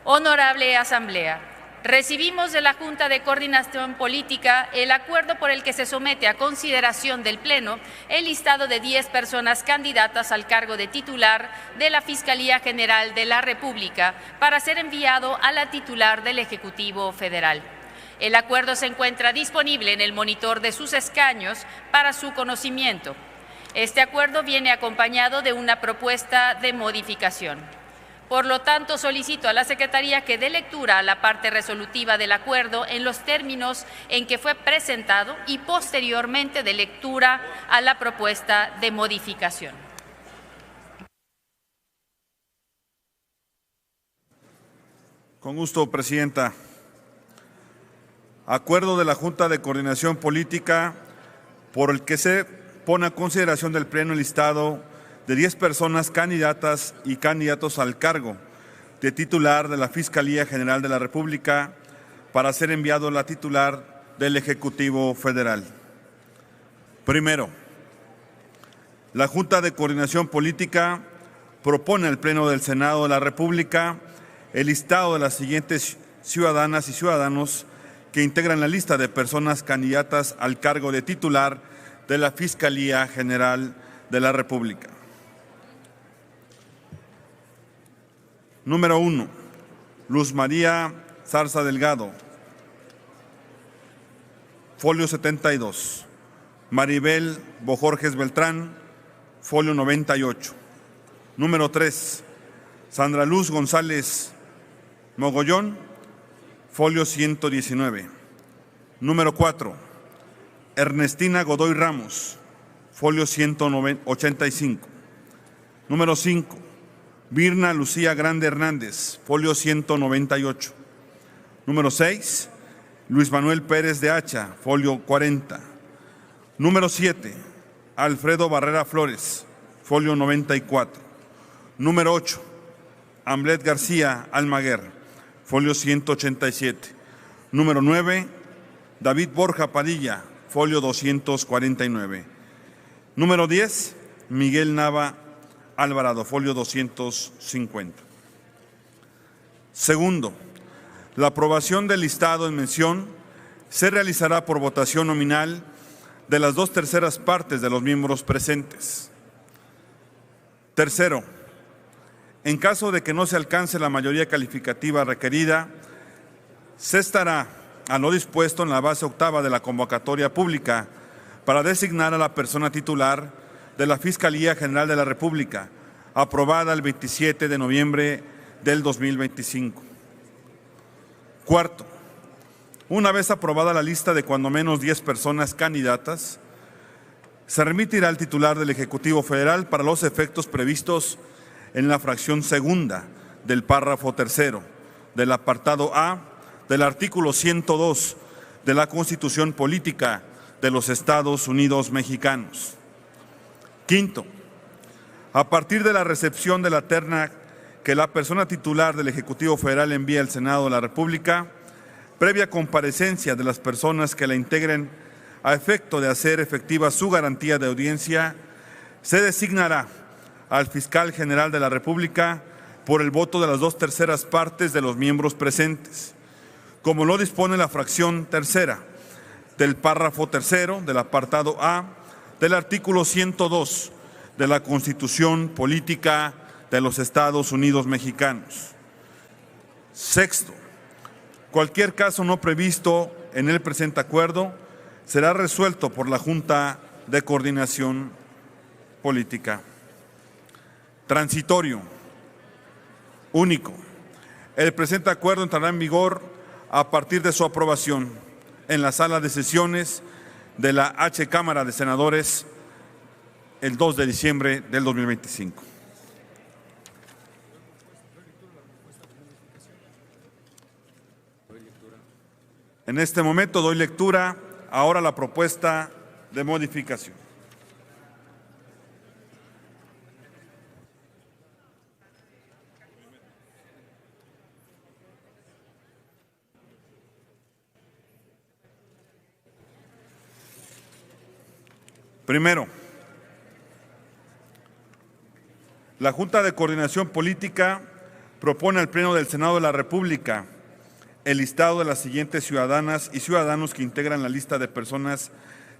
Honorable Asamblea, recibimos de la Junta de Coordinación Política el acuerdo por el que se somete a consideración del Pleno el listado de 10 personas candidatas al cargo de titular de la Fiscalía General de la República para ser enviado a la titular del Ejecutivo Federal. El acuerdo se encuentra disponible en el monitor de sus escaños para su conocimiento. Este acuerdo viene acompañado de una propuesta de modificación. Por lo tanto, solicito a la Secretaría que dé lectura a la parte resolutiva del acuerdo en los términos en que fue presentado y posteriormente de lectura a la propuesta de modificación. Con gusto, Presidenta. Acuerdo de la Junta de Coordinación Política por el que se pone a consideración del Pleno el listado de 10 personas candidatas y candidatos al cargo de titular de la Fiscalía General de la República para ser enviado a la titular del Ejecutivo Federal. Primero, la Junta de Coordinación Política propone al Pleno del Senado de la República el listado de las siguientes ciudadanas y ciudadanos que integran la lista de personas candidatas al cargo de titular de la Fiscalía General de la República. Número 1, Luz María Zarza Delgado, folio 72. Maribel Bojorges Beltrán, folio 98. Número 3, Sandra Luz González Mogollón, folio 119. Número 4, Ernestina Godoy Ramos, folio 185. Número 5, Virna Lucía Grande Hernández, folio 198. Número 6, Luis Manuel Pérez de Hacha, folio 40. Número 7, Alfredo Barrera Flores, folio 94. Número 8, Amlet García Almaguer, folio 187. Número 9, David Borja Padilla, folio 249. Número 10, Miguel Nava Alvarado, folio 250. Segundo, la aprobación del listado en mención se realizará por votación nominal de las 2/3 partes de los miembros presentes. Tercero, en caso de que no se alcance la mayoría calificativa requerida, se estará a lo dispuesto en la base octava de la convocatoria pública para designar a la persona titular de la Fiscalía General de la República, aprobada el 27 de noviembre del 2025. Cuarto, una vez aprobada la lista de cuando menos 10 personas candidatas, se remitirá al titular del Ejecutivo Federal para los efectos previstos en la fracción segunda del párrafo tercero del apartado A del artículo 102 de la Constitución Política de los Estados Unidos Mexicanos. Quinto, a partir de la recepción de la terna que la persona titular del Ejecutivo Federal envía al Senado de la República, previa comparecencia de las personas que la integren a efecto de hacer efectiva su garantía de audiencia, se designará al Fiscal General de la República por el voto de las 2/3 partes de los miembros presentes, como lo dispone la fracción tercera del párrafo tercero del apartado A del artículo 102 de la Constitución Política de los Estados Unidos Mexicanos. Sexto, cualquier caso no previsto en el presente acuerdo será resuelto por la Junta de Coordinación Política. Transitorio. Único. El presente acuerdo entrará en vigor a partir de su aprobación en la sala de sesiones de la H. Cámara de Senadores el 2 de diciembre del 2025. En este momento doy lectura ahora a la propuesta de modificación. Primero, la Junta de Coordinación Política propone al Pleno del Senado de la República el listado de las siguientes ciudadanas y ciudadanos que integran la lista de personas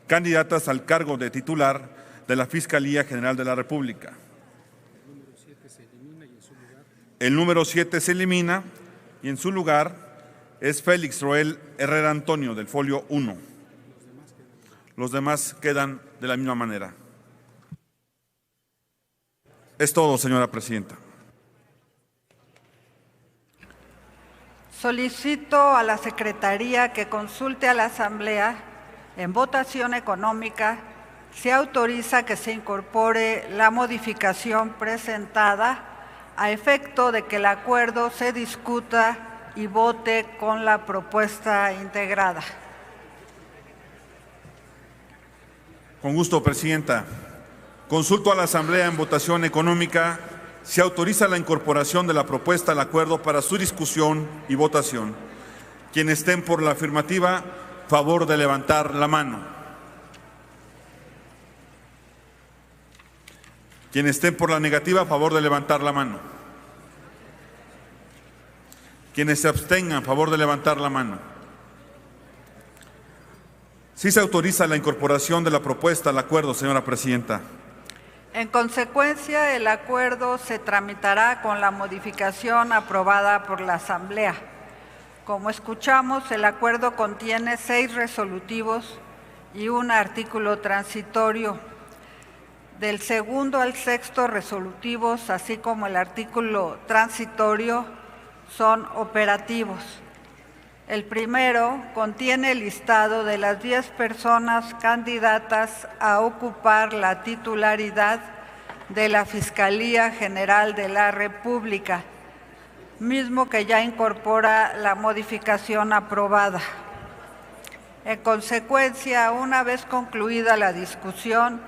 candidatas al cargo de titular de la Fiscalía General de la República. El número 7 se elimina y en su lugar es Félix Roel Herrera Antonio, del folio 1. Los demás quedan de la misma manera. Es todo, señora presidenta. Solicito a la Secretaría que consulte a la Asamblea en votación económica si autoriza que se incorpore la modificación presentada a efecto de que el acuerdo se discuta y vote con la propuesta integrada. Con gusto, presidenta. Consulto a la Asamblea en votación económica si autoriza la incorporación de la propuesta al acuerdo para su discusión y votación. Quienes estén por la afirmativa, favor de levantar la mano. Quienes estén por la negativa, favor de levantar la mano. Quienes se abstengan, favor de levantar la mano. Sí se autoriza la incorporación de la propuesta al acuerdo, señora presidenta. En consecuencia, el acuerdo se tramitará con la modificación aprobada por la Asamblea. Como escuchamos, el acuerdo contiene 6 resolutivos y un artículo transitorio. Del segundo al sexto resolutivos, así como el artículo transitorio, son operativos. El primero contiene el listado de las 10 personas candidatas a ocupar la titularidad de la Fiscalía General de la República, mismo que ya incorpora la modificación aprobada. En consecuencia, una vez concluida la discusión,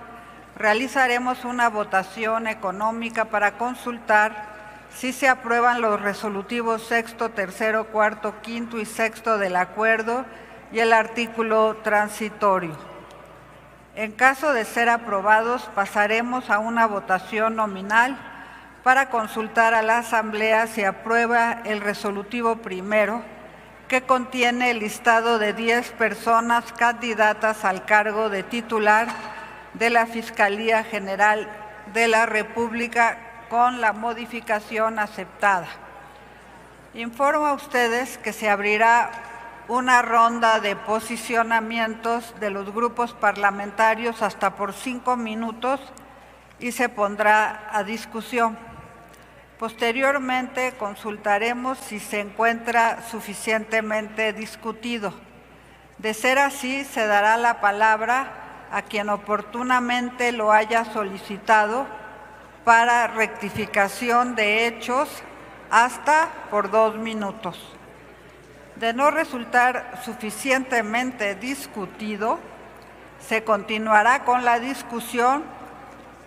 realizaremos una votación económica para consultar si se aprueban los resolutivos sexto, tercero, cuarto, quinto y sexto del acuerdo y el artículo transitorio. En caso de ser aprobados, pasaremos a una votación nominal para consultar a la Asamblea si aprueba el resolutivo primero, que contiene el listado de 10 personas candidatas al cargo de titular de la Fiscalía General de la República con la modificación aceptada. Informo a ustedes que se abrirá una ronda de posicionamientos de los grupos parlamentarios hasta por 5 minutos y se pondrá a discusión. Posteriormente consultaremos si se encuentra suficientemente discutido. De ser así, se dará la palabra a quien oportunamente lo haya solicitado para rectificación de hechos hasta por 2 minutos. De no resultar suficientemente discutido, se continuará con la discusión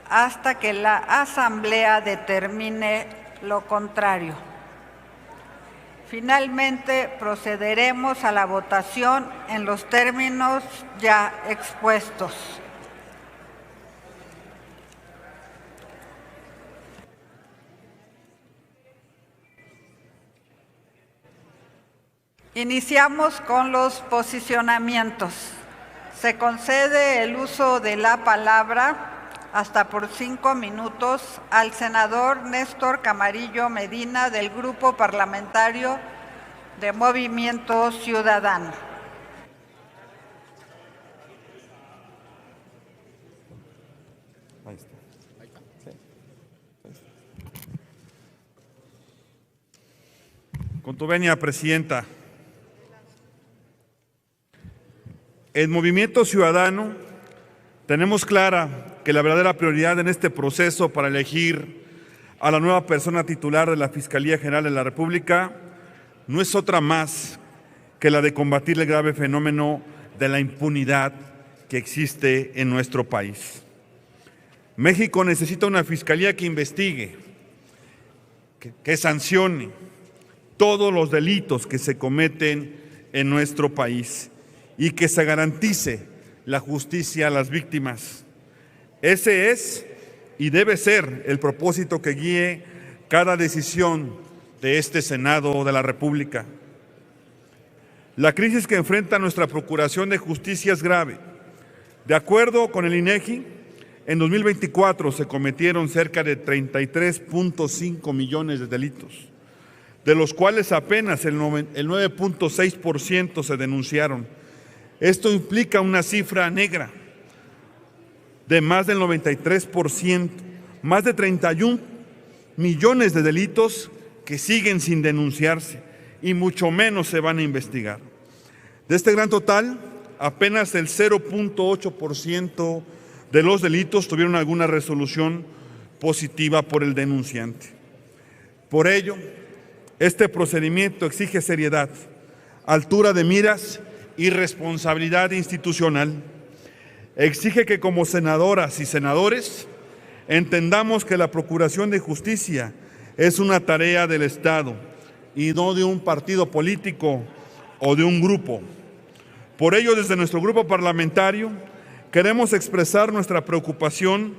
hasta que la Asamblea determine lo contrario. Finalmente, procederemos a la votación en los términos ya expuestos. Iniciamos con los posicionamientos. Se concede el uso de la palabra hasta por 5 minutos al senador Néstor Camarillo Medina del Grupo Parlamentario de Movimiento Ciudadano. Ahí está. Con tu venia, presidenta. En Movimiento Ciudadano tenemos clara que la verdadera prioridad en este proceso para elegir a la nueva persona titular de la Fiscalía General de la República no es otra más que la de combatir el grave fenómeno de la impunidad que existe en nuestro país. México necesita una fiscalía que investigue, que sancione todos los delitos que se cometen en nuestro país y que se garantice la justicia a las víctimas. Ese es y debe ser el propósito que guíe cada decisión de este Senado de la República. La crisis que enfrenta nuestra Procuración de Justicia es grave. De acuerdo con el INEGI, en 2024 se cometieron cerca de 33.5 millones de delitos, de los cuales apenas el 9.6% se denunciaron. Esto implica una cifra negra de más del 93%, más de 31 millones de delitos que siguen sin denunciarse y mucho menos se van a investigar. De este gran total, apenas el 0.8% de los delitos tuvieron alguna resolución positiva por el denunciante. Por ello, este procedimiento exige seriedad, altura de miras y responsabilidad institucional. Exige que como senadoras y senadores entendamos que la Procuración de Justicia es una tarea del Estado y no de un partido político o de un grupo. Por ello, desde nuestro grupo parlamentario, queremos expresar nuestra preocupación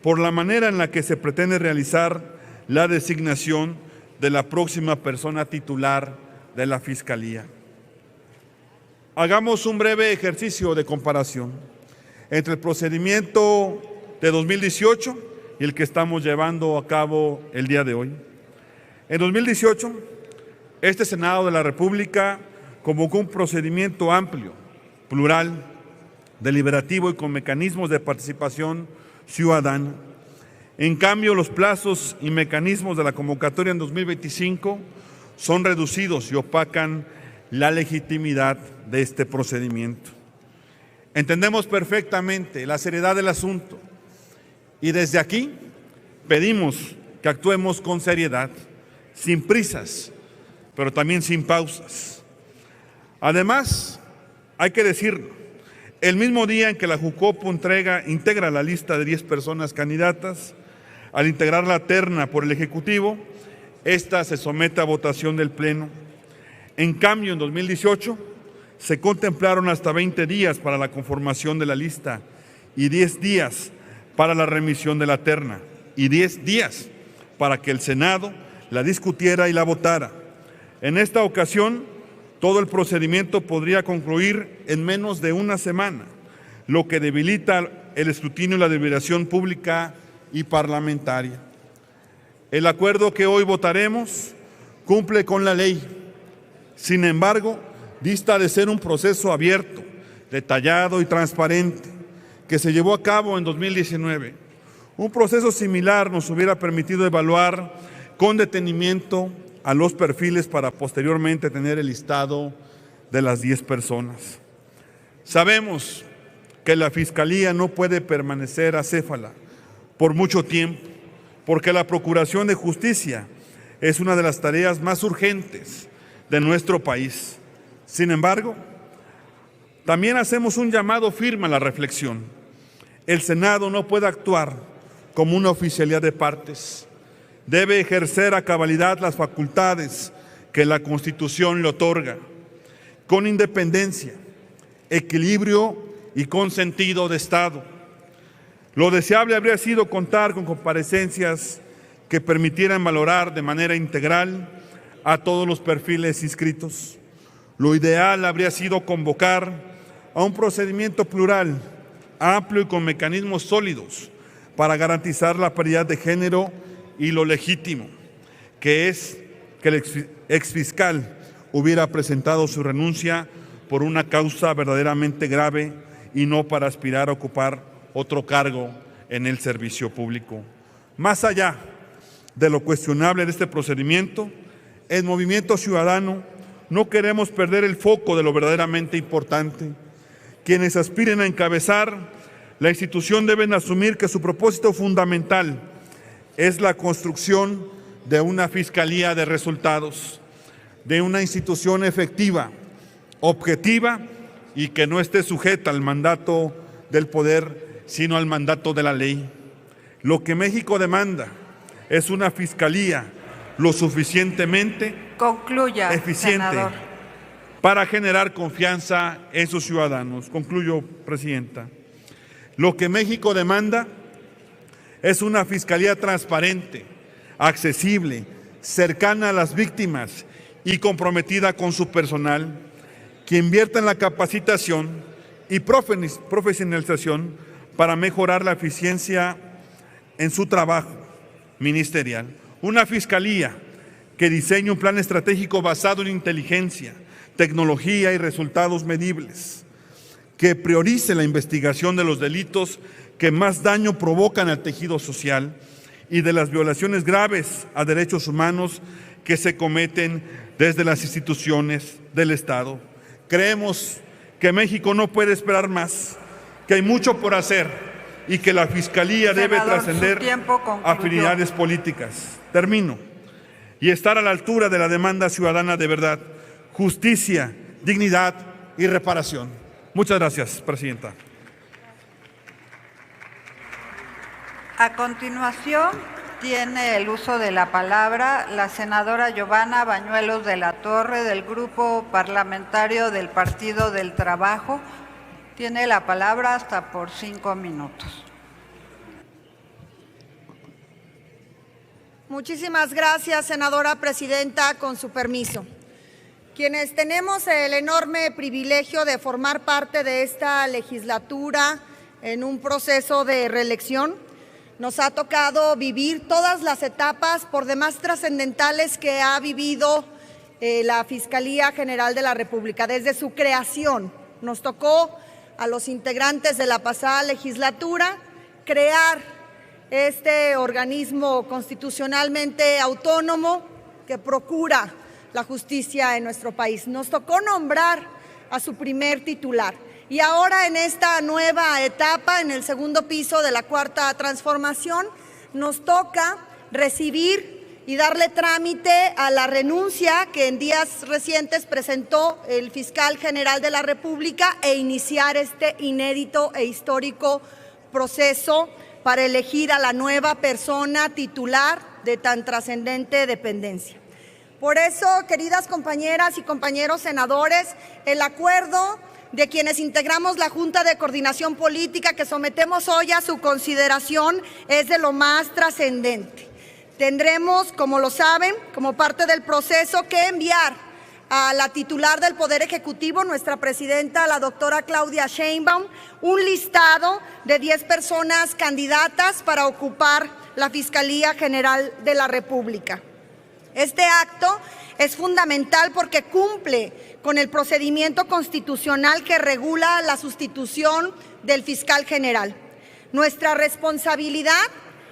por la manera en la que se pretende realizar la designación de la próxima persona titular de la Fiscalía. Hagamos un breve ejercicio de comparación entre el procedimiento de 2018 y el que estamos llevando a cabo el día de hoy. En 2018, este Senado de la República convocó un procedimiento amplio, plural, deliberativo y con mecanismos de participación ciudadana. En cambio, los plazos y mecanismos de la convocatoria en 2025 son reducidos y opacan la legitimidad de este procedimiento. Entendemos perfectamente la seriedad del asunto y desde aquí pedimos que actuemos con seriedad, sin prisas, pero también sin pausas. Además, hay que decirlo, el mismo día en que la Jucopo integra la lista de 10 personas candidatas, al integrar la terna por el Ejecutivo, esta se somete a votación del Pleno. En cambio, en 2018 se contemplaron hasta 20 días para la conformación de la lista y 10 días para la remisión de la terna y 10 días para que el Senado la discutiera y la votara. En esta ocasión, todo el procedimiento podría concluir en menos de una semana, lo que debilita el escrutinio y la deliberación pública y parlamentaria. El acuerdo que hoy votaremos cumple con la ley. Sin embargo, dista de ser un proceso abierto, detallado y transparente que se llevó a cabo en 2019. Un proceso similar nos hubiera permitido evaluar con detenimiento a los perfiles para posteriormente tener el listado de las 10 personas. Sabemos que la Fiscalía no puede permanecer acéfala por mucho tiempo, porque la Procuración de Justicia es una de las tareas más urgentes de nuestro país. Sin embargo, también hacemos un llamado firme a la reflexión. El Senado no puede actuar como una oficialía de partes. Debe ejercer a cabalidad las facultades que la Constitución le otorga, con independencia, equilibrio y con sentido de Estado. Lo deseable habría sido contar con comparecencias que permitieran valorar de manera integral a todos los perfiles inscritos. Lo ideal habría sido convocar a un procedimiento plural, amplio y con mecanismos sólidos para garantizar la paridad de género y lo legítimo, que es que el exfiscal hubiera presentado su renuncia por una causa verdaderamente grave y no para aspirar a ocupar otro cargo en el servicio público. Más allá de lo cuestionable de este procedimiento, en Movimiento Ciudadano no queremos perder el foco de lo verdaderamente importante. Quienes aspiren a encabezar la institución deben asumir que su propósito fundamental es la construcción de una fiscalía de resultados, de una institución efectiva, objetiva y que no esté sujeta al mandato del poder, sino al mandato de la ley. Lo que México demanda es una fiscalía lo suficientemente eficiente, senador, para generar confianza en sus ciudadanos. Concluyo, Presidenta. Lo que México demanda es una fiscalía transparente, accesible, cercana a las víctimas y comprometida con su personal, que invierta en la capacitación y profesionalización para mejorar la eficiencia en su trabajo ministerial. Una fiscalía que diseñe un plan estratégico basado en inteligencia, tecnología y resultados medibles, que priorice la investigación de los delitos que más daño provocan al tejido social y de las violaciones graves a derechos humanos que se cometen desde las instituciones del Estado. Creemos que México no puede esperar más, que hay mucho por hacer y que la Fiscalía debe trascender afinidades políticas. Termino. Y estar a la altura de la demanda ciudadana de verdad, justicia, dignidad y reparación. Muchas gracias, Presidenta. A continuación, tiene el uso de la palabra la senadora Giovanna Bañuelos de la Torre, del Grupo Parlamentario del Partido del Trabajo. Tiene la palabra hasta por 5 minutos. Muchísimas gracias, senadora presidenta, con su permiso. Quienes tenemos el enorme privilegio de formar parte de esta legislatura en un proceso de reelección, nos ha tocado vivir todas las etapas por demás trascendentales que ha vivido la Fiscalía General de la República. Desde su creación, nos tocó a los integrantes de la pasada legislatura crear este organismo constitucionalmente autónomo que procura la justicia en nuestro país. Nos tocó nombrar a su primer titular. Y ahora en esta nueva etapa, en el segundo piso de la Cuarta Transformación, nos toca recibir y darle trámite a la renuncia que en días recientes presentó el fiscal general de la República e iniciar este inédito e histórico proceso para elegir a la nueva persona titular de tan trascendente dependencia. Por eso, queridas compañeras y compañeros senadores, el acuerdo de quienes integramos la Junta de Coordinación Política que sometemos hoy a su consideración es de lo más trascendente. Tendremos, como lo saben, como parte del proceso, que enviar a la titular del Poder Ejecutivo, nuestra presidenta, la doctora Claudia Sheinbaum, un listado de 10 personas candidatas para ocupar la Fiscalía General de la República. Este acto es fundamental porque cumple con el procedimiento constitucional que regula la sustitución del fiscal general. Nuestra responsabilidad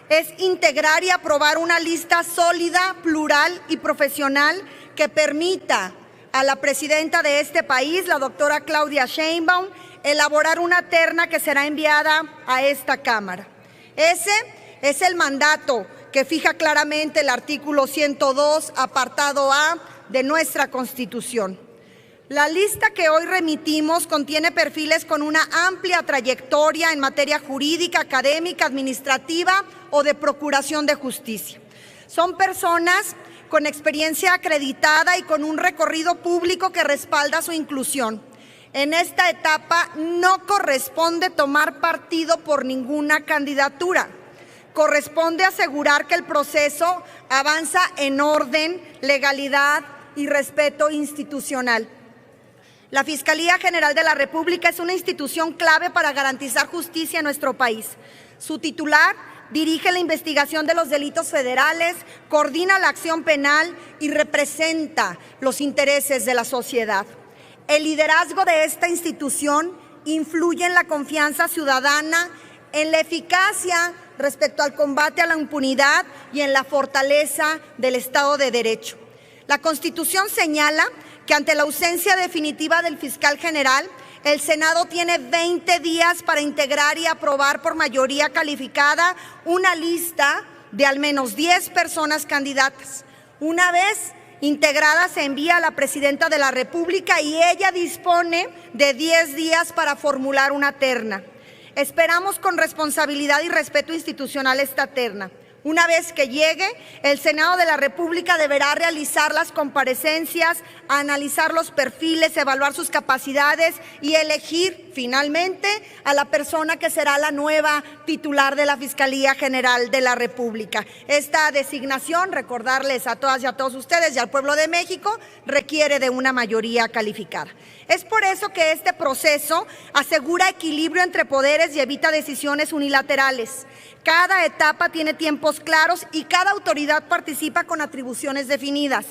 es integrar y aprobar una lista sólida, plural y profesional que permita a la presidenta de este país, la doctora Claudia Sheinbaum, elaborar una terna que será enviada a esta Cámara. Ese es el mandato que fija claramente el artículo 102, apartado A de nuestra Constitución. La lista que hoy remitimos contiene perfiles con una amplia trayectoria en materia jurídica, académica, administrativa o de procuración de justicia. Son personas con experiencia acreditada y con un recorrido público que respalda su inclusión. En esta etapa no corresponde tomar partido por ninguna candidatura. Corresponde asegurar que el proceso avanza en orden, legalidad y respeto institucional. La Fiscalía General de la República es una institución clave para garantizar justicia en nuestro país. Su titular dirige la investigación de los delitos federales, coordina la acción penal y representa los intereses de la sociedad. El liderazgo de esta institución influye en la confianza ciudadana, en la eficacia respecto al combate a la impunidad y en la fortaleza del Estado de Derecho. La Constitución señala que ante la ausencia definitiva del fiscal general, el Senado tiene 20 días para integrar y aprobar por mayoría calificada una lista de al menos 10 personas candidatas. Una vez integrada, se envía a la Presidenta de la República y ella dispone de 10 días para formular una terna. Esperamos con responsabilidad y respeto institucional esta terna. Una vez que llegue, el Senado de la República deberá realizar las comparecencias, analizar los perfiles, evaluar sus capacidades y elegir finalmente a la persona que será la nueva titular de la Fiscalía General de la República. Esta designación, recordarles a todas y a todos ustedes y al pueblo de México, requiere de una mayoría calificada. Es por eso que este proceso asegura equilibrio entre poderes y evita decisiones unilaterales. Cada etapa tiene tiempos claros y cada autoridad participa con atribuciones definidas.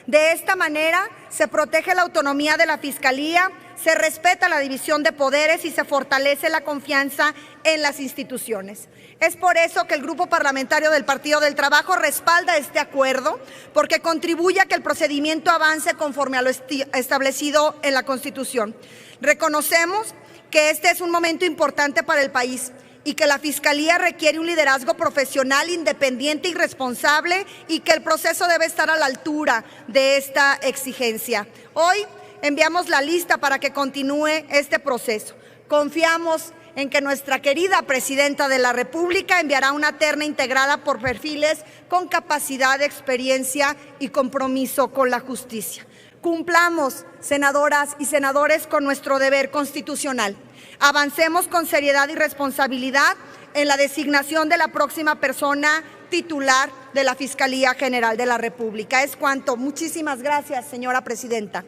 De esta manera se protege la autonomía de la Fiscalía, se respeta la división de poderes y se fortalece la confianza en las instituciones. Es por eso que el Grupo Parlamentario del Partido del Trabajo respalda este acuerdo, porque contribuye a que el procedimiento avance conforme a lo establecido en la Constitución. Reconocemos que este es un momento importante para el país y que la Fiscalía requiere un liderazgo profesional, independiente y responsable, y que el proceso debe estar a la altura de esta exigencia. Hoy enviamos la lista para que continúe este proceso. Confiamos en que nuestra querida Presidenta de la República enviará una terna integrada por perfiles con capacidad, experiencia y compromiso con la justicia. Cumplamos, senadoras y senadores, con nuestro deber constitucional. Avancemos con seriedad y responsabilidad en la designación de la próxima persona titular de la Fiscalía General de la República. Es cuanto. Muchísimas gracias, señora Presidenta.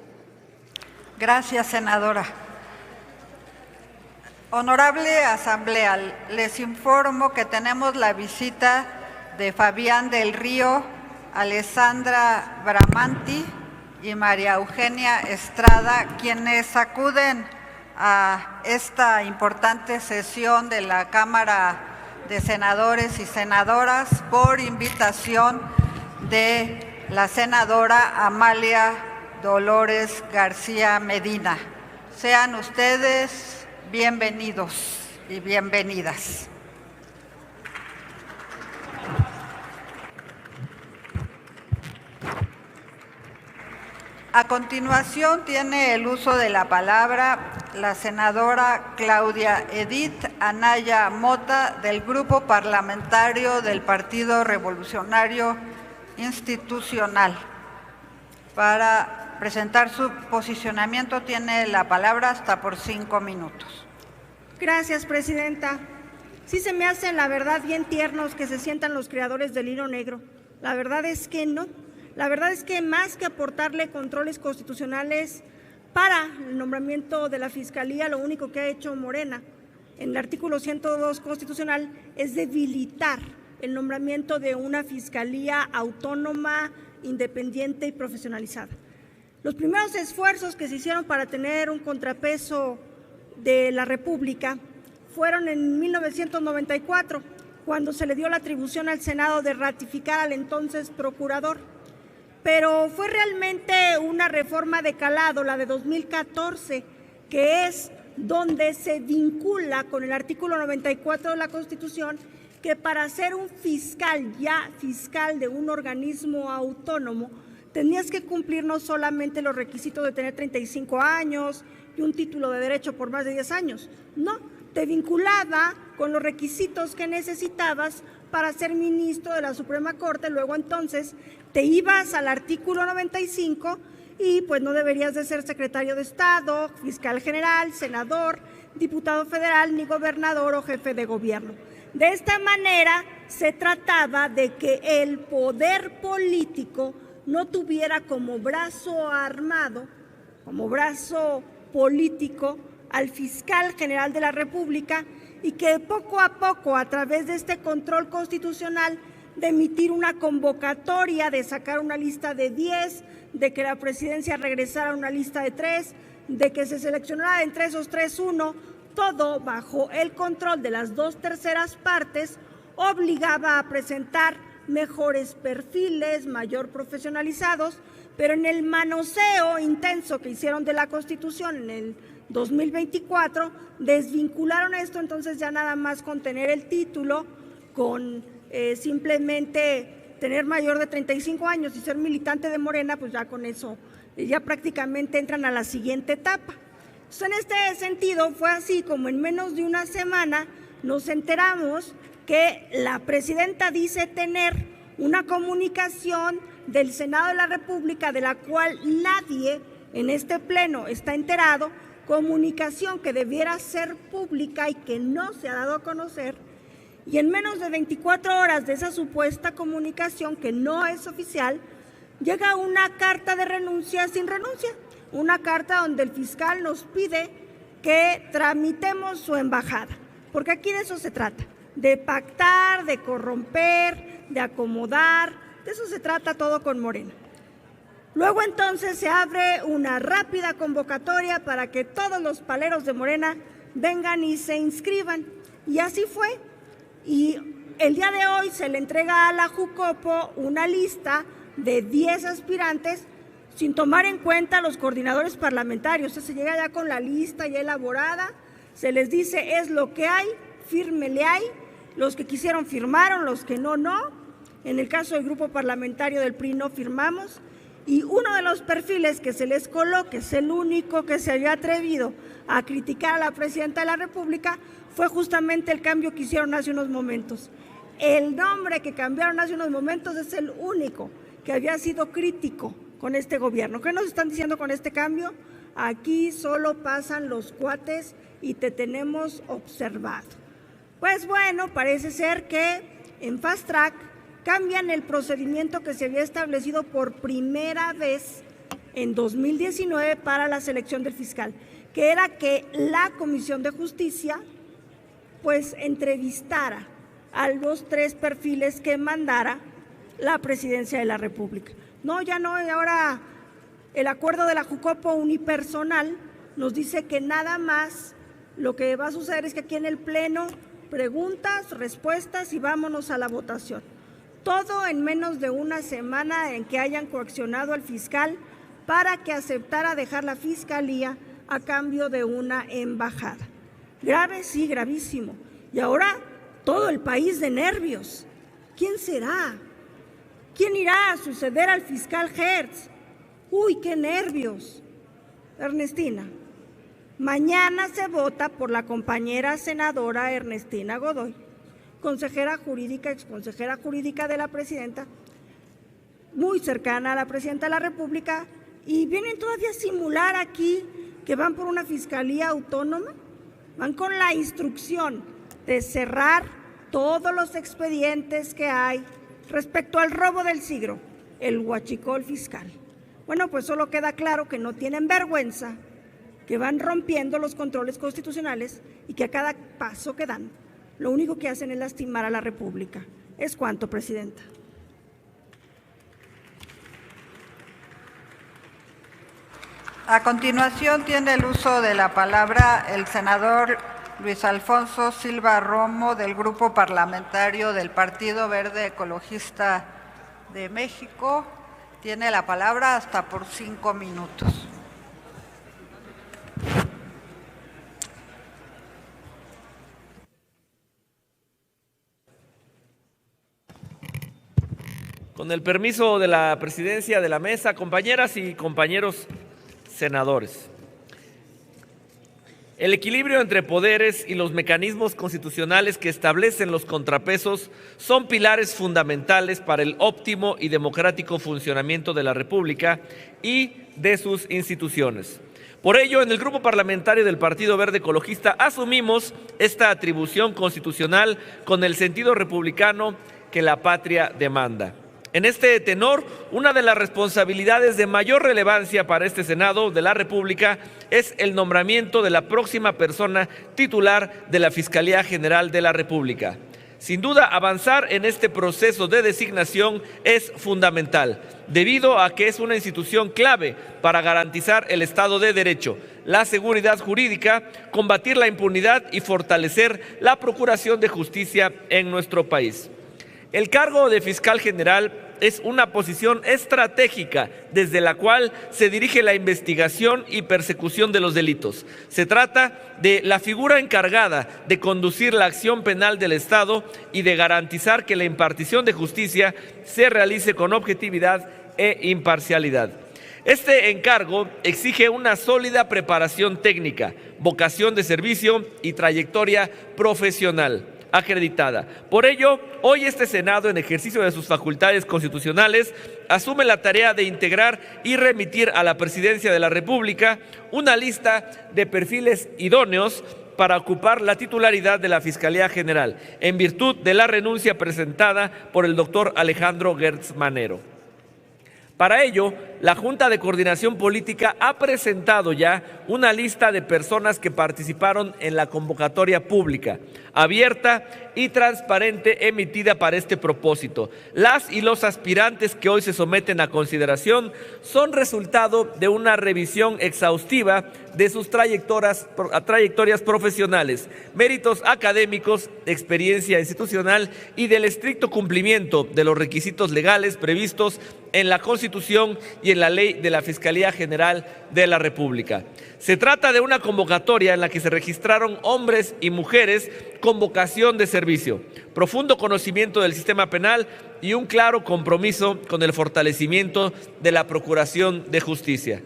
Gracias, senadora. Honorable Asamblea, les informo que tenemos la visita de Fabián del Río, Alessandra Bramanti y María Eugenia Estrada, quienes acuden a esta importante sesión de la Cámara de Senadores y Senadoras por invitación de la senadora Amalia Dolores García Medina. Sean ustedes bienvenidos y bienvenidas. A continuación tiene el uso de la palabra la senadora Claudia Edith Anaya Mota, del Grupo Parlamentario del Partido Revolucionario Institucional. Para presentar su posicionamiento tiene la palabra hasta por 5 minutos. Gracias, Presidenta. Sí se me hacen, la verdad, bien tiernos que se sientan los creadores del hilo negro. La verdad es que no. La verdad es que más que aportarle controles constitucionales para el nombramiento de la Fiscalía, lo único que ha hecho Morena en el artículo 102 constitucional es debilitar el nombramiento de una Fiscalía autónoma, independiente y profesionalizada. Los primeros esfuerzos que se hicieron para tener un contrapeso de la República fueron en 1994, cuando se le dio la atribución al Senado de ratificar al entonces procurador. Pero fue realmente una reforma de calado, la de 2014, que es donde se vincula con el artículo 94 de la Constitución, que para ser un fiscal, ya fiscal de un organismo autónomo, tenías que cumplir no solamente los requisitos de tener 35 años y un título de derecho por más de 10 años, no, te vinculaba con los requisitos que necesitabas para ser ministro de la Suprema Corte. Luego entonces te ibas al artículo 95 y pues no deberías de ser secretario de Estado, fiscal general, senador, diputado federal, ni gobernador o jefe de gobierno. De esta manera se trataba de que el poder político no tuviera como brazo armado, como brazo político al fiscal general de la República, y que poco a poco, a través de este control constitucional, de emitir una convocatoria, de sacar una lista de 10, de que la presidencia regresara a una lista de 3, de que se seleccionara entre esos 3 uno, todo bajo el control de las 2/3 partes, obligaba a presentar mejores perfiles, mayor profesionalizados, pero en el manoseo intenso que hicieron de la Constitución en el 2024, desvincularon esto. Entonces ya nada más con tener el título, con simplemente tener mayor de 35 años y ser militante de Morena, pues ya con eso ya prácticamente entran a la siguiente etapa. Entonces, en este sentido fue así como en menos de una semana nos enteramos que la presidenta dice tener una comunicación del Senado de la República de la cual nadie en este pleno está enterado, comunicación que debiera ser pública y que no se ha dado a conocer, y en menos de 24 horas de esa supuesta comunicación que no es oficial, llega una carta de renuncia sin renuncia, una carta donde el fiscal nos pide que tramitemos su embajada, porque aquí de eso se trata, de pactar, de corromper, de acomodar, de eso se trata todo con Morena. Luego entonces se abre una rápida convocatoria para que todos los paleros de Morena vengan y se inscriban. Y así fue. Y el día de hoy se le entrega a la Jucopo una lista de 10 aspirantes sin tomar en cuenta a los coordinadores parlamentarios. O sea, se llega ya con la lista ya elaborada, se les dice es lo que hay, fírmele ahí. Los que quisieron firmaron, los que no, no. En el caso del grupo parlamentario del PRI no firmamos. Y uno de los perfiles que se les coloque, es el único que se había atrevido a criticar a la presidenta de la República, fue justamente el cambio que hicieron hace unos momentos. El nombre que cambiaron hace unos momentos es el único que había sido crítico con este gobierno. ¿Qué nos están diciendo con este cambio? Aquí solo pasan los cuates y te tenemos observado. Pues bueno, parece ser que en Fast Track cambian el procedimiento que se había establecido por primera vez en 2019 para la selección del fiscal, que era que la Comisión de Justicia pues entrevistara a los 3 perfiles que mandara la Presidencia de la República. No, ya no, y ahora el acuerdo de la Jucopo unipersonal nos dice que nada más lo que va a suceder es que aquí en el Pleno preguntas, respuestas y vámonos a la votación. Todo en menos de una semana en que hayan coaccionado al fiscal para que aceptara dejar la fiscalía a cambio de una embajada. Grave, sí, gravísimo. Y ahora todo el país de nervios. ¿Quién será? ¿Quién irá a suceder al fiscal Hertz? ¡Uy, qué nervios! Ernestina, mañana se vota por la compañera senadora Ernestina Godoy, consejera jurídica, exconsejera jurídica de la presidenta, muy cercana a la presidenta de la República, y vienen todavía a simular aquí que van por una fiscalía autónoma, van con la instrucción de cerrar todos los expedientes que hay respecto al robo del siglo, el huachicol fiscal. Bueno, pues solo queda claro que no tienen vergüenza, que van rompiendo los controles constitucionales y que a cada paso que dan, lo único que hacen es lastimar a la República. ¿Es cuánto, presidenta? A continuación tiene el uso de la palabra el senador Luis Alfonso Silva Romo del Grupo Parlamentario del Partido Verde Ecologista de México. Tiene la palabra hasta por 5 minutos. Con el permiso de la presidencia de la mesa, compañeras y compañeros senadores, el equilibrio entre poderes y los mecanismos constitucionales que establecen los contrapesos son pilares fundamentales para el óptimo y democrático funcionamiento de la República y de sus instituciones. Por ello, en el Grupo Parlamentario del Partido Verde Ecologista asumimos esta atribución constitucional con el sentido republicano que la patria demanda. En este tenor, una de las responsabilidades de mayor relevancia para este Senado de la República es el nombramiento de la próxima persona titular de la Fiscalía General de la República. Sin duda, avanzar en este proceso de designación es fundamental, debido a que es una institución clave para garantizar el Estado de Derecho, la seguridad jurídica, combatir la impunidad y fortalecer la procuración de justicia en nuestro país. El cargo de fiscal general es una posición estratégica desde la cual se dirige la investigación y persecución de los delitos. Se trata de la figura encargada de conducir la acción penal del Estado y de garantizar que la impartición de justicia se realice con objetividad e imparcialidad. Este encargo exige una sólida preparación técnica, vocación de servicio y trayectoria profesional. acreditada. Por ello, hoy este Senado, en ejercicio de sus facultades constitucionales, asume la tarea de integrar y remitir a la Presidencia de la República una lista de perfiles idóneos para ocupar la titularidad de la Fiscalía General, en virtud de la renuncia presentada por el doctor Alejandro Gertz Manero. Para ello, la Junta de Coordinación Política ha presentado ya una lista de personas que participaron en la convocatoria pública, abierta y transparente emitida para este propósito. Las y los aspirantes que hoy se someten a consideración son resultado de una revisión exhaustiva de sus trayectorias profesionales, méritos académicos, experiencia institucional y del estricto cumplimiento de los requisitos legales previstos en la Constitución y en la Ley de la Fiscalía General de la República. Se trata de una convocatoria en la que se registraron hombres y mujeres con vocación de servicio, profundo conocimiento del sistema penal y un claro compromiso con el fortalecimiento de la Procuración de Justicia.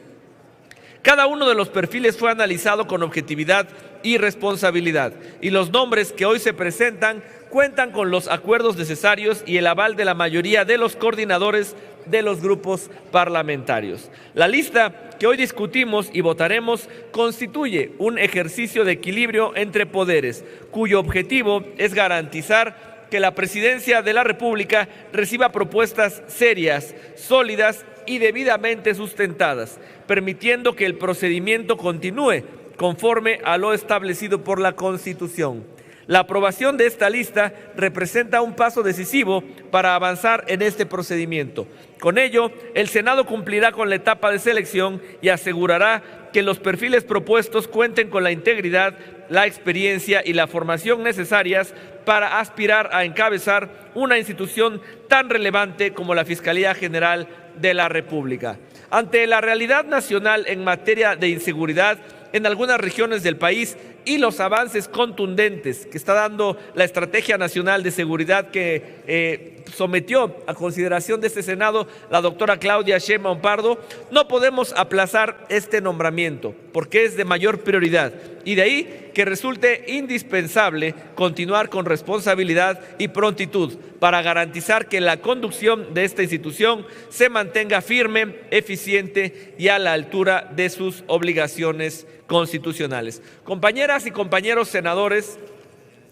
Cada uno de los perfiles fue analizado con objetividad y responsabilidad, y los nombres que hoy se presentan cuentan con los acuerdos necesarios y el aval de la mayoría de los coordinadores de los grupos parlamentarios. La lista que hoy discutimos y votaremos constituye un ejercicio de equilibrio entre poderes, cuyo objetivo es garantizar que la Presidencia de la República reciba propuestas serias, sólidas y debidamente sustentadas, permitiendo que el procedimiento continúe conforme a lo establecido por la Constitución. La aprobación de esta lista representa un paso decisivo para avanzar en este procedimiento. Con ello, el Senado cumplirá con la etapa de selección y asegurará que los perfiles propuestos cuenten con la integridad, la experiencia y la formación necesarias para aspirar a encabezar una institución tan relevante como la Fiscalía General de la República. Ante la realidad nacional en materia de inseguridad en algunas regiones del país y los avances contundentes que está dando la Estrategia Nacional de Seguridad que sometió a consideración de este Senado la doctora Claudia Sheinbaum Pardo, no podemos aplazar este nombramiento porque es de mayor prioridad, y de ahí que resulte indispensable continuar con responsabilidad y prontitud para garantizar que la conducción de esta institución se mantenga firme, eficiente y a la altura de sus obligaciones constitucionales. Compañeras y compañeros senadores,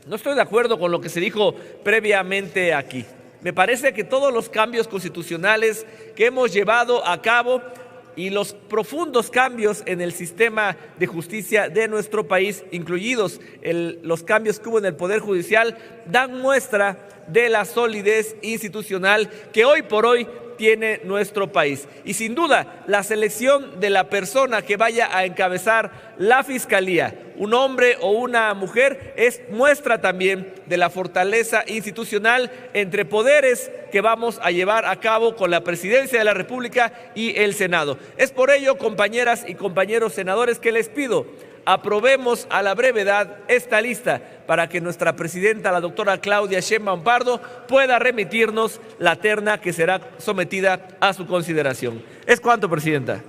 no estoy de acuerdo con lo que se dijo previamente aquí. Me parece que todos los cambios constitucionales que hemos llevado a cabo y los profundos cambios en el sistema de justicia de nuestro país, incluidos los cambios que hubo en el Poder Judicial, dan muestra de la solidez institucional que hoy por hoy tiene nuestro país. Y sin duda, la selección de la persona que vaya a encabezar la Fiscalía, un hombre o una mujer, muestra también de la fortaleza institucional entre poderes que vamos a llevar a cabo con la Presidencia de la República y el Senado. Es por ello, compañeras y compañeros senadores, que les pido aprobemos a la brevedad esta lista para que nuestra presidenta, la doctora Claudia Sheinbaum Pardo, pueda remitirnos la terna que será sometida a su consideración. Es cuanto, presidenta.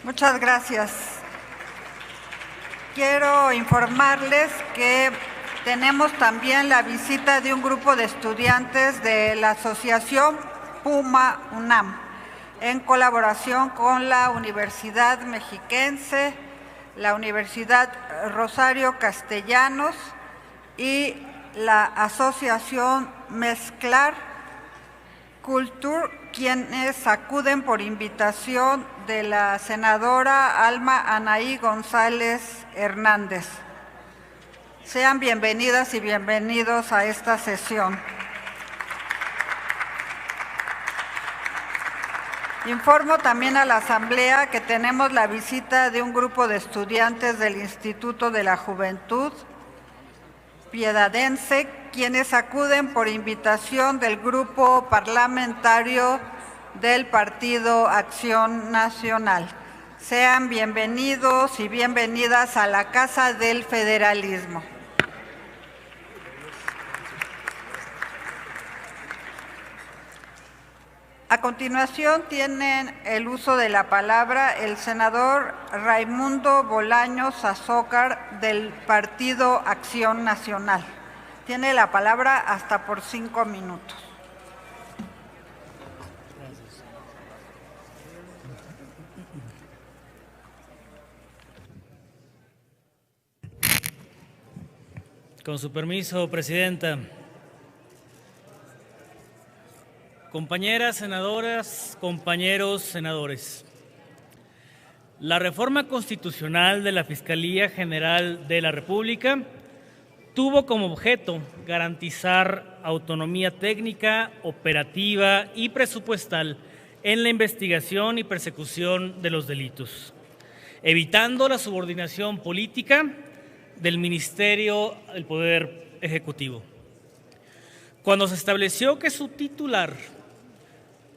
Muchas gracias. Quiero informarles que tenemos también la visita de un grupo de estudiantes de la Asociación Puma UNAM, en colaboración con la Universidad Mexiquense, la Universidad Rosario Castellanos y la Asociación Mezclar Culture, quienes acuden por invitación de la senadora Alma Anaí González Hernández. Sean bienvenidas y bienvenidos a esta sesión. Informo también a la Asamblea que tenemos la visita de un grupo de estudiantes del Instituto de la Juventud Piedadense, quienes acuden por invitación del Grupo Parlamentario del Partido Acción Nacional. Sean bienvenidos y bienvenidas a la Casa del Federalismo. A continuación tienen el uso de la palabra el senador Raimundo Bolaños Azócar del Partido Acción Nacional. Tiene la palabra hasta por 5 minutos. Con su permiso, Presidenta. Compañeras senadoras, compañeros senadores. La reforma constitucional de la Fiscalía General de la República tuvo como objeto garantizar autonomía técnica, operativa y presupuestal en la investigación y persecución de los delitos, evitando la subordinación política del Ministerio del Poder Ejecutivo. Cuando se estableció que su titular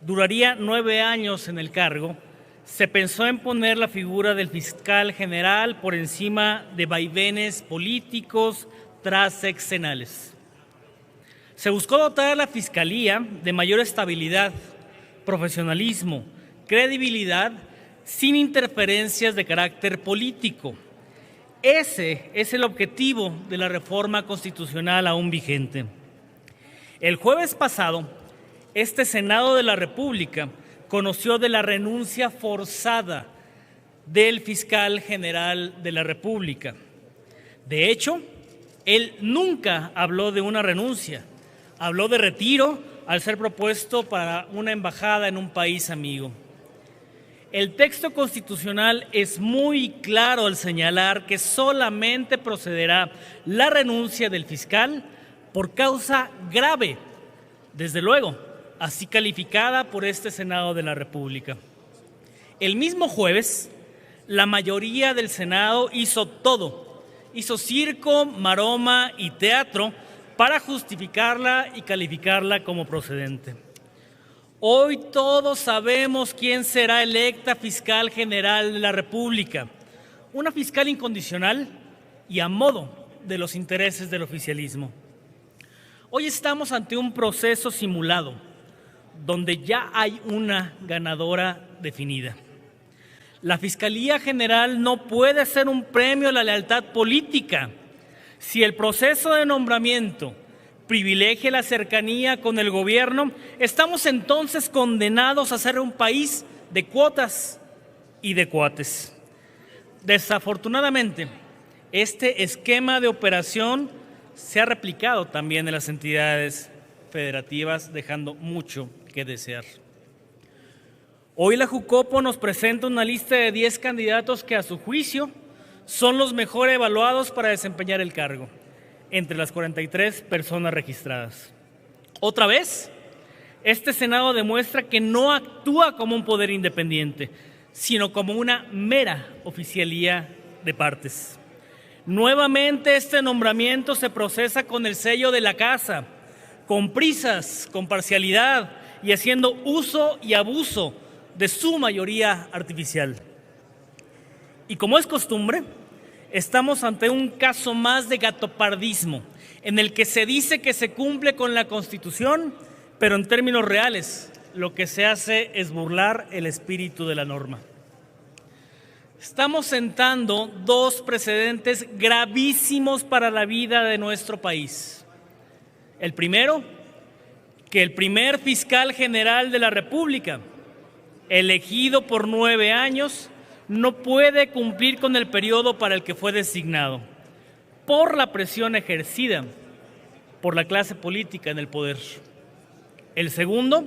duraría 9 años en el cargo, se pensó en poner la figura del fiscal general por encima de vaivenes políticos transeccionales. Se buscó dotar a la Fiscalía de mayor estabilidad, profesionalismo, credibilidad, sin interferencias de carácter político. Ese es el objetivo de la reforma constitucional aún vigente. El jueves pasado, este Senado de la República conoció de la renuncia forzada del fiscal general de la República. De hecho, él nunca habló de una renuncia, habló de retiro al ser propuesto para una embajada en un país amigo. El texto constitucional es muy claro al señalar que solamente procederá la renuncia del fiscal por causa grave, desde luego, así calificada por este Senado de la República. El mismo jueves, la mayoría del Senado hizo todo, hizo circo, maroma y teatro para justificarla y calificarla como procedente. Hoy todos sabemos quién será electa fiscal general de la República, una fiscal incondicional y a modo de los intereses del oficialismo. Hoy estamos ante un proceso simulado, donde ya hay una ganadora definida. La Fiscalía General no puede ser un premio a la lealtad política. Si el proceso de nombramiento privilegia la cercanía con el gobierno, estamos entonces condenados a ser un país de cuotas y de cuates. Desafortunadamente, este esquema de operación se ha replicado también en las entidades federativas, dejando mucho que desear. Hoy la Jucopo nos presenta una lista de 10 candidatos que a su juicio son los mejor evaluados para desempeñar el cargo, entre las 43 personas registradas. Otra vez, este Senado demuestra que no actúa como un poder independiente, sino como una mera oficialía de partes. Nuevamente este nombramiento se procesa con el sello de la casa, con prisas, con parcialidad y haciendo uso y abuso de su mayoría artificial. Y como es costumbre, estamos ante un caso más de gatopardismo, en el que se dice que se cumple con la Constitución, pero en términos reales lo que se hace es burlar el espíritu de la norma. Estamos sentando 2 precedentes gravísimos para la vida de nuestro país. El primero, que el primer fiscal general de la República, elegido por 9 años, no puede cumplir con el periodo para el que fue designado, por la presión ejercida por la clase política en el poder. El segundo,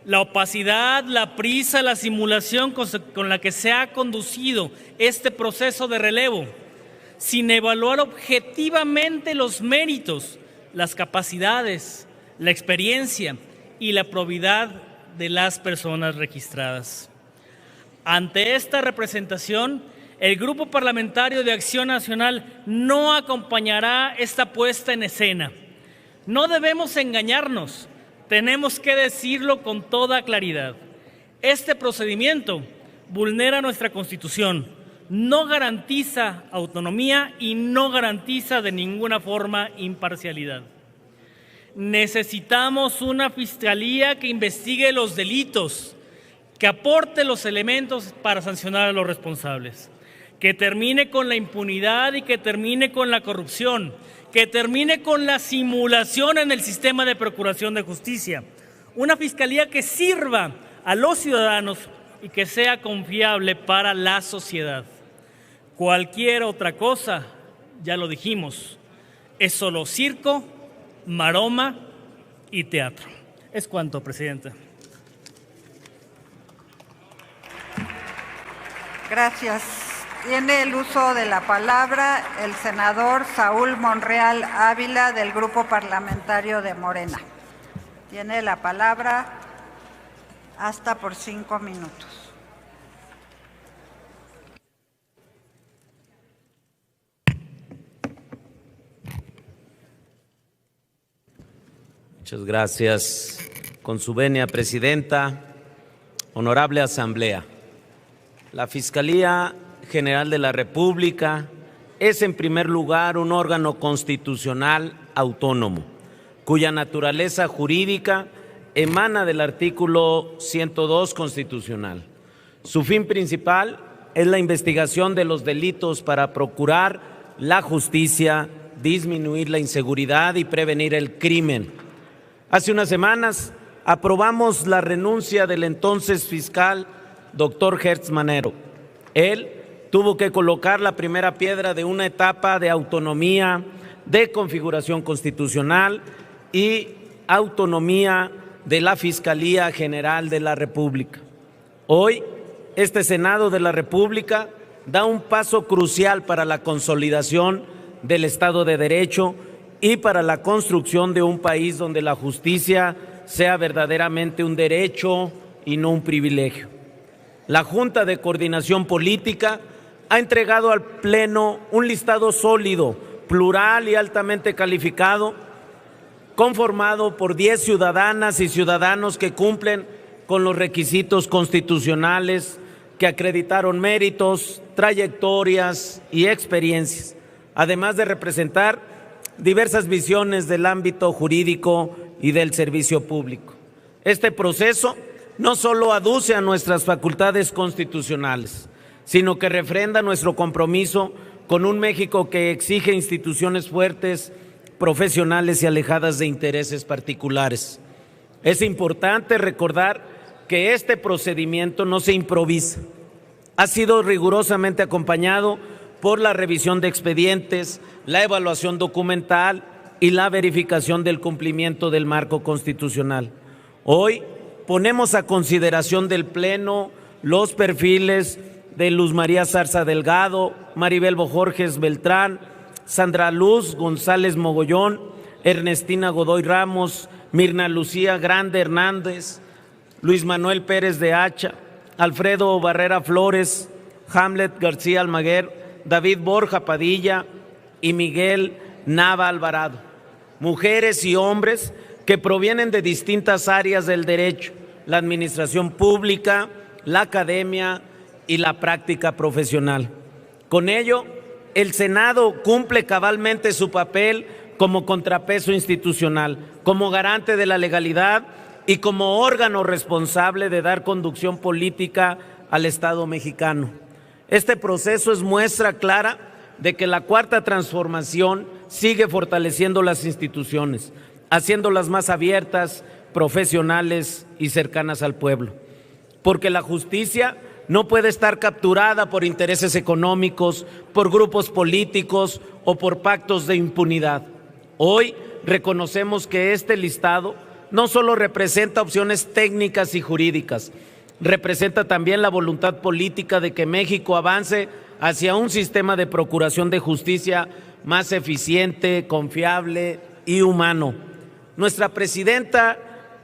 la opacidad, la prisa, la simulación con la que se ha conducido este proceso de relevo, sin evaluar objetivamente los méritos, las capacidades, la experiencia y la probidad de las personas registradas. Ante esta representación, el Grupo Parlamentario de Acción Nacional no acompañará esta puesta en escena. No debemos engañarnos, tenemos que decirlo con toda claridad. Este procedimiento vulnera nuestra Constitución, no garantiza autonomía y no garantiza de ninguna forma imparcialidad. Necesitamos una fiscalía que investigue los delitos, que aporte los elementos para sancionar a los responsables, que termine con la impunidad y que termine con la corrupción, que termine con la simulación en el sistema de procuración de justicia. Una fiscalía que sirva a los ciudadanos y que sea confiable para la sociedad. Cualquier otra cosa, ya lo dijimos, es solo circo, maroma y teatro. Es cuanto, presidenta. Gracias. Tiene el uso de la palabra el senador Saúl Monreal Ávila, del Grupo Parlamentario de Morena. Tiene la palabra hasta por 5 minutos. Muchas gracias. Con su venia, presidenta, honorable asamblea. La Fiscalía General de la República es, en primer lugar, un órgano constitucional autónomo, cuya naturaleza jurídica emana del artículo 102 constitucional. Su fin principal es la investigación de los delitos para procurar la justicia, disminuir la inseguridad y prevenir el crimen. Hace unas semanas aprobamos la renuncia del entonces fiscal doctor Hertz Manero. Él tuvo que colocar la primera piedra de una etapa de autonomía, de configuración constitucional y autonomía de la Fiscalía General de la República. Hoy, este Senado de la República da un paso crucial para la consolidación del Estado de Derecho y para la construcción de un país donde la justicia sea verdaderamente un derecho y no un privilegio. La Junta de Coordinación Política ha entregado al Pleno un listado sólido, plural y altamente calificado, conformado por 10 ciudadanas y ciudadanos que cumplen con los requisitos constitucionales, que acreditaron méritos, trayectorias y experiencias, además de representar diversas visiones del ámbito jurídico y del servicio público. Este proceso no solo aduce a nuestras facultades constitucionales, sino que refrenda nuestro compromiso con un México que exige instituciones fuertes, profesionales y alejadas de intereses particulares. Es importante recordar que este procedimiento no se improvisa. Ha sido rigurosamente acompañado por la revisión de expedientes, la evaluación documental y la verificación del cumplimiento del marco constitucional. Hoy ponemos a consideración del Pleno los perfiles de Luz María Zarza Delgado, Maribel Bojorges Beltrán, Sandra Luz González Mogollón, Ernestina Godoy Ramos, Mirna Lucía Grande Hernández, Luis Manuel Pérez de Hacha, Alfredo Barrera Flores, Hamlet García Almaguer, David Borja Padilla y Miguel Nava Alvarado. Mujeres y hombres que provienen de distintas áreas del derecho, la administración pública, la academia y la práctica profesional. Con ello, el Senado cumple cabalmente su papel como contrapeso institucional, como garante de la legalidad y como órgano responsable de dar conducción política al Estado mexicano. Este proceso es muestra clara de que la Cuarta Transformación sigue fortaleciendo las instituciones, haciéndolas más abiertas, profesionales y cercanas al pueblo. Porque la justicia no puede estar capturada por intereses económicos, por grupos políticos o por pactos de impunidad. Hoy reconocemos que este listado no solo representa opciones técnicas y jurídicas, representa también la voluntad política de que México avance hacia un sistema de procuración de justicia más eficiente, confiable y humano. Nuestra presidenta,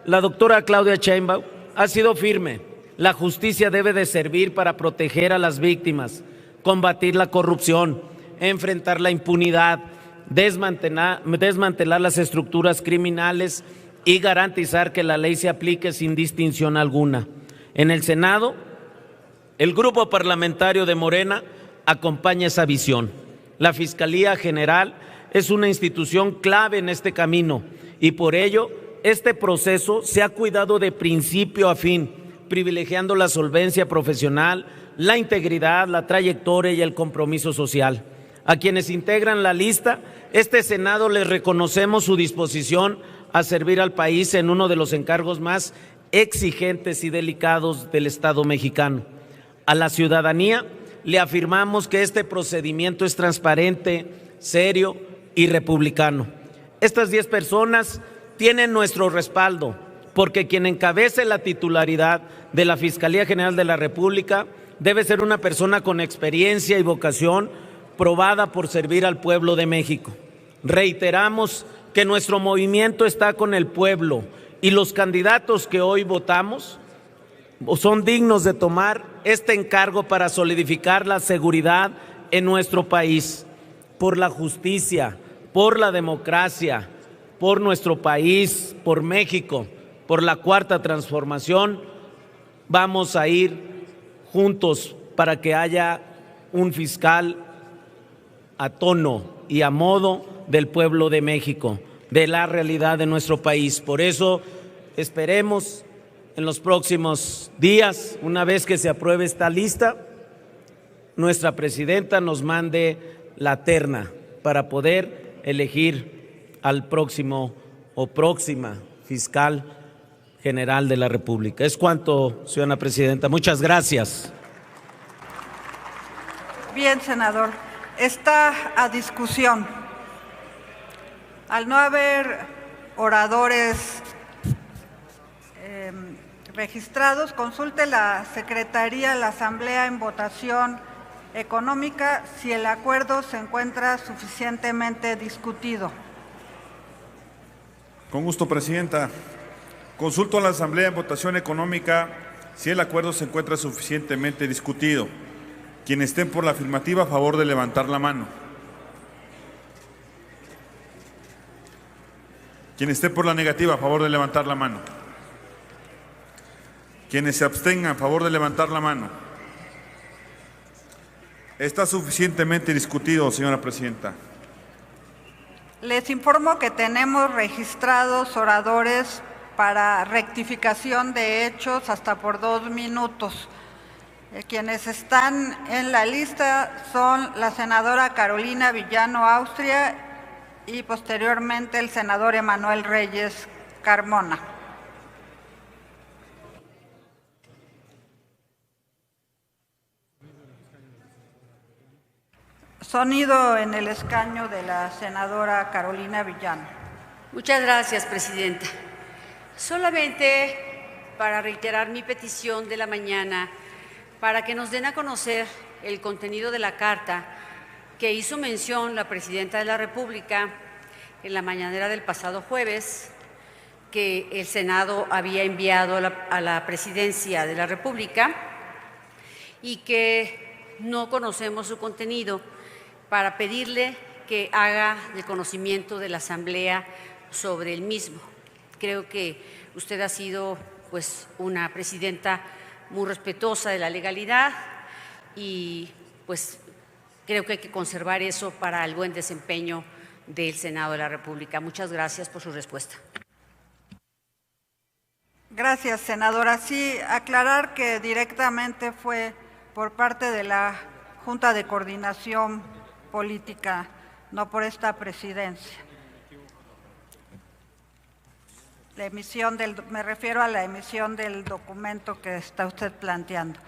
la doctora Claudia Sheinbaum, ha sido firme. La justicia debe de servir para proteger a las víctimas, combatir la corrupción, enfrentar la impunidad, desmantelar las estructuras criminales y garantizar que la ley se aplique sin distinción alguna. En el Senado, el Grupo Parlamentario de Morena acompaña esa visión. La Fiscalía General es una institución clave en este camino y por ello este proceso se ha cuidado de principio a fin, privilegiando la solvencia profesional, la integridad, la trayectoria y el compromiso social. A quienes integran la lista, este Senado les reconocemos su disposición a servir al país en uno de los encargos más exigentes y delicados del Estado mexicano. A la ciudadanía le afirmamos que este procedimiento es transparente, serio y republicano. Estas 10 personas tienen nuestro respaldo, porque quien encabece la titularidad de la Fiscalía General de la República debe ser una persona con experiencia y vocación probada por servir al pueblo de México. Reiteramos que nuestro movimiento está con el pueblo y los candidatos que hoy votamos son dignos de tomar este encargo para solidificar la seguridad en nuestro país. Por la justicia, por la democracia, por nuestro país, por México, por la Cuarta Transformación, vamos a ir juntos para que haya un fiscal a tono y a modo del pueblo de México, de la realidad de nuestro país. Por eso esperemos en los próximos días, una vez que se apruebe esta lista, nuestra presidenta nos mande la terna para poder elegir al próximo o próxima fiscal general de la República. Es cuanto, señora presidenta. Muchas gracias. Bien, senador. Está a discusión. Al no haber oradores registrados, consulte la Secretaría, la Asamblea en votación económica si el acuerdo se encuentra suficientemente discutido. Con gusto, presidenta. Consulto a la Asamblea en votación económica si el acuerdo se encuentra suficientemente discutido. Quienes estén por la afirmativa, a favor de levantar la mano. Quienes estén por la negativa, a favor de levantar la mano. Quienes se abstengan, a favor de levantar la mano. Está suficientemente discutido, señora presidenta. Les informo que tenemos registrados oradores para rectificación de hechos hasta por 2 minutos. Quienes están en la lista son la senadora Carolina Villano Austria y posteriormente el senador Emanuel Reyes Carmona. Sonido en el escaño de la senadora Carolina Villano. Muchas gracias, presidenta. Solamente para reiterar mi petición de la mañana, para que nos den a conocer el contenido de la carta que hizo mención la presidenta de la República en la mañanera del pasado jueves, que el Senado había enviado a la Presidencia de la República y que no conocemos su contenido, para pedirle que haga el conocimiento de la Asamblea sobre el mismo. Creo que usted ha sido pues una presidenta muy respetuosa de la legalidad y pues creo que hay que conservar eso para el buen desempeño del Senado de la República. Muchas gracias por su respuesta. Gracias, senadora. Sí, aclarar que directamente fue por parte de la Junta de Coordinación Política, no por esta presidencia. La emisión me refiero a la emisión del documento que está usted planteando.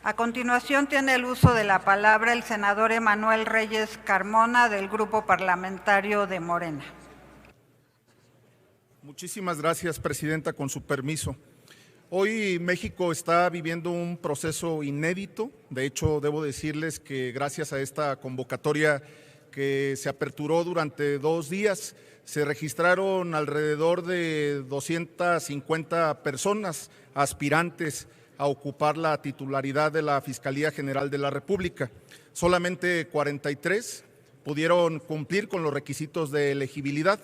A continuación tiene el uso de la palabra el senador Emanuel Reyes Carmona del Grupo Parlamentario de Morena. Muchísimas gracias, presidenta, con su permiso. Hoy México está viviendo un proceso inédito. De hecho, debo decirles que gracias a esta convocatoria que se aperturó durante 2 días, se registraron alrededor de 250 personas aspirantes a ocupar la titularidad de la Fiscalía General de la República. Solamente 43 pudieron cumplir con los requisitos de elegibilidad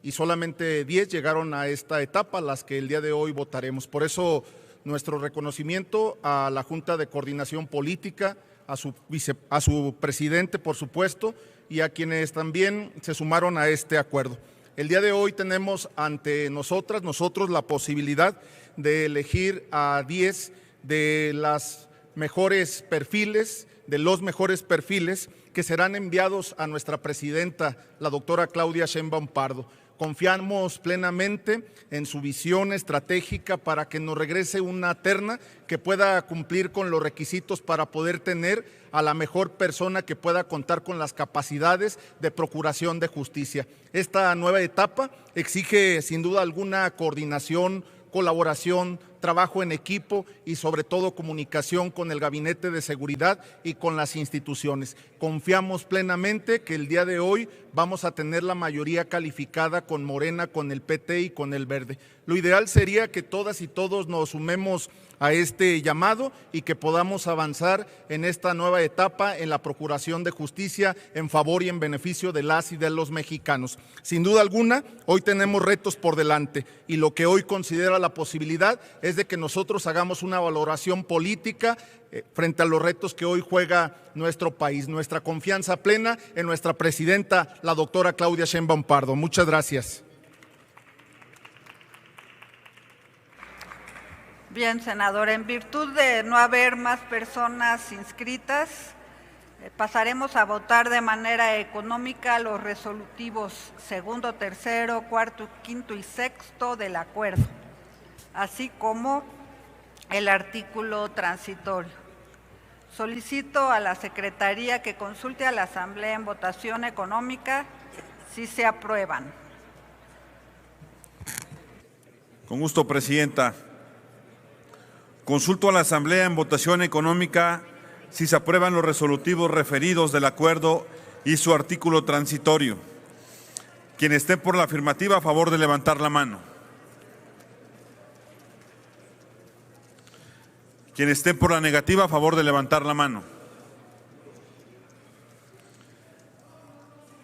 y solamente 10 llegaron a esta etapa, las que el día de hoy votaremos. Por eso nuestro reconocimiento a la Junta de Coordinación Política, a su presidente, por supuesto, y a quienes también se sumaron a este acuerdo. El día de hoy tenemos ante nosotros la posibilidad de elegir a 10 de las mejores perfiles, de los mejores perfiles que serán enviados a nuestra presidenta, la doctora Claudia Sheinbaum Pardo. Confiamos plenamente en su visión estratégica para que nos regrese una terna que pueda cumplir con los requisitos para poder tener a la mejor persona que pueda contar con las capacidades de procuración de justicia. Esta nueva etapa exige sin duda alguna coordinación, colaboración, trabajo en equipo y sobre todo comunicación con el Gabinete de Seguridad y con las instituciones. Confiamos plenamente que el día de hoy vamos a tener la mayoría calificada con Morena, con el PT y con el Verde. Lo ideal sería que todas y todos nos sumemos a este llamado y que podamos avanzar en esta nueva etapa en la procuración de justicia en favor y en beneficio de las y de los mexicanos. Sin duda alguna, hoy tenemos retos por delante y lo que hoy considera la posibilidad es de que nosotros hagamos una valoración política frente a los retos que hoy juega nuestro país. Nuestra confianza plena en nuestra presidenta, la doctora Claudia Sheinbaum Pardo. Muchas gracias. Bien, senadora, en virtud de no haber más personas inscritas, pasaremos a votar de manera económica los resolutivos segundo, tercero, cuarto, quinto y sexto del acuerdo, así como el artículo transitorio. Solicito a la Secretaría que consulte a la Asamblea en votación económica si se aprueban. Con gusto, Presidenta. Consulto a la Asamblea en votación económica si se aprueban los resolutivos referidos del acuerdo y su artículo transitorio. Quien esté por la afirmativa, a favor de levantar la mano. Quien esté por la negativa, a favor de levantar la mano.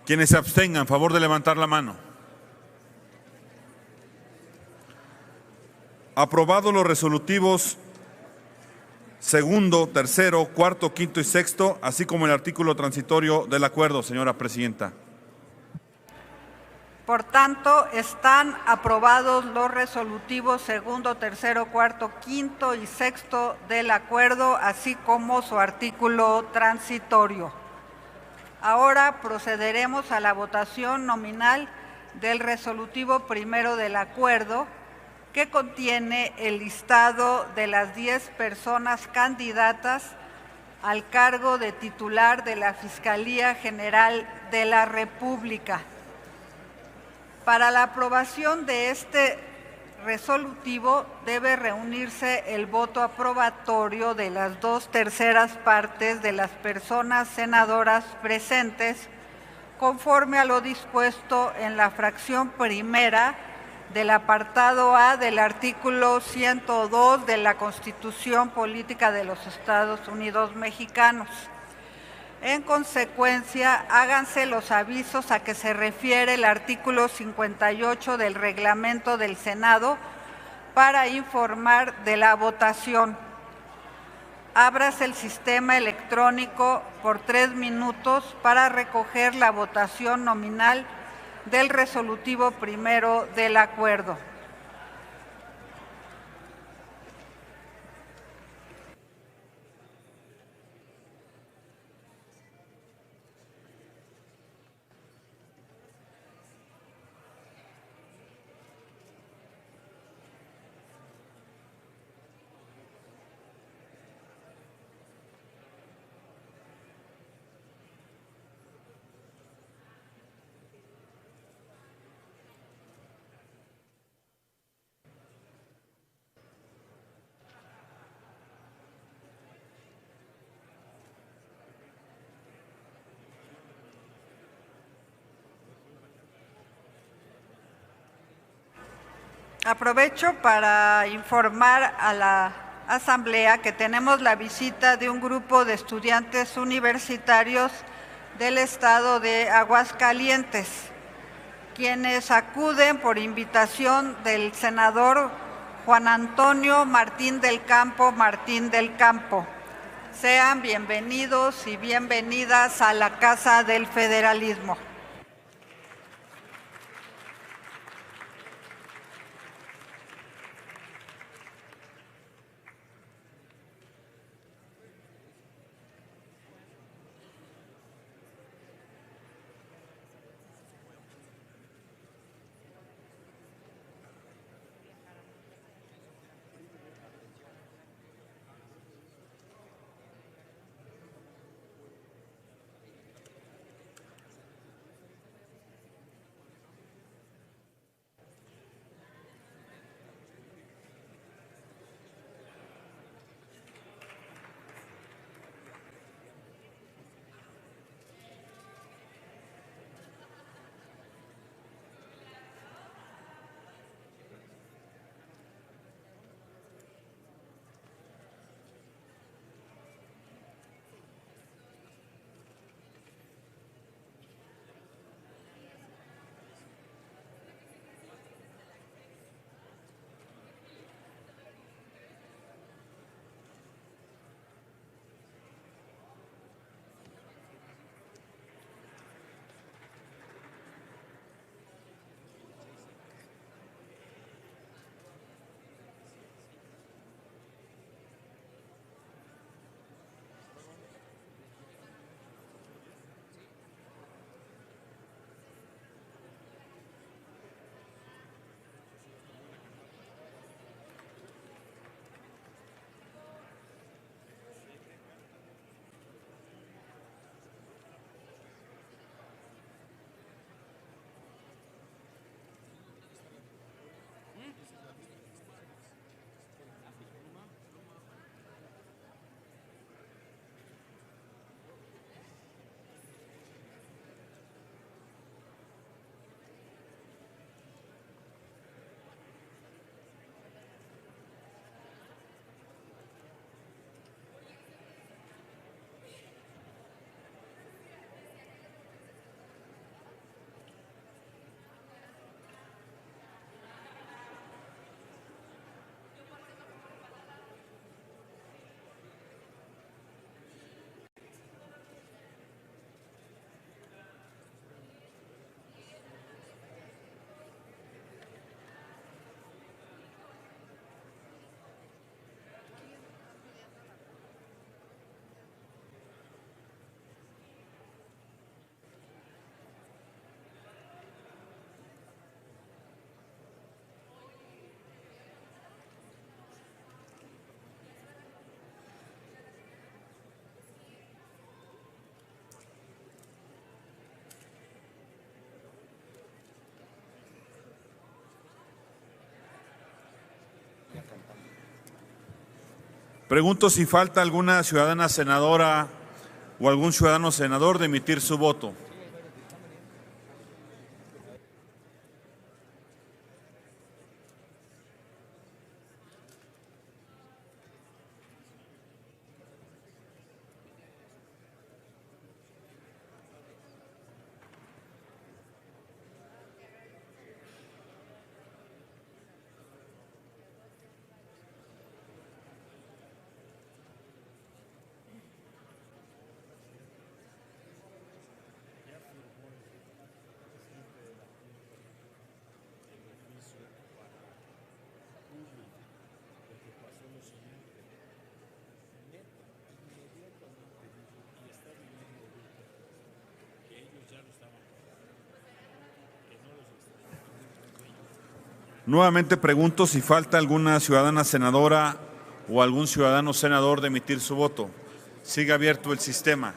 Quienes se abstengan, a favor de levantar la mano. Aprobados los resolutivos segundo, tercero, cuarto, quinto y sexto, así como el artículo transitorio del acuerdo, señora Presidenta. Por tanto, están aprobados los resolutivos segundo, tercero, cuarto, quinto y sexto del acuerdo, así como su artículo transitorio. Ahora procederemos a la votación nominal del resolutivo primero del acuerdo, que contiene el listado de las 10 personas candidatas al cargo de titular de la Fiscalía General de la República. Para la aprobación de este resolutivo debe reunirse el voto aprobatorio de las 2/3 partes de las personas senadoras presentes, conforme a lo dispuesto en la fracción primera del apartado A del artículo 102 de la Constitución Política de los Estados Unidos Mexicanos. En consecuencia, háganse los avisos a que se refiere el artículo 58 del reglamento del Senado para informar de la votación. Ábrase el sistema electrónico por 3 minutos para recoger la votación nominal del resolutivo primero del acuerdo. Aprovecho para informar a la Asamblea que tenemos la visita de un grupo de estudiantes universitarios del estado de Aguascalientes, quienes acuden por invitación del senador Juan Antonio Martín del Campo. Sean bienvenidos y bienvenidas a la Casa del Federalismo. Pregunto si falta alguna ciudadana senadora o algún ciudadano senador de emitir su voto. Nuevamente pregunto si falta alguna ciudadana senadora o algún ciudadano senador de emitir su voto. Sigue abierto el sistema.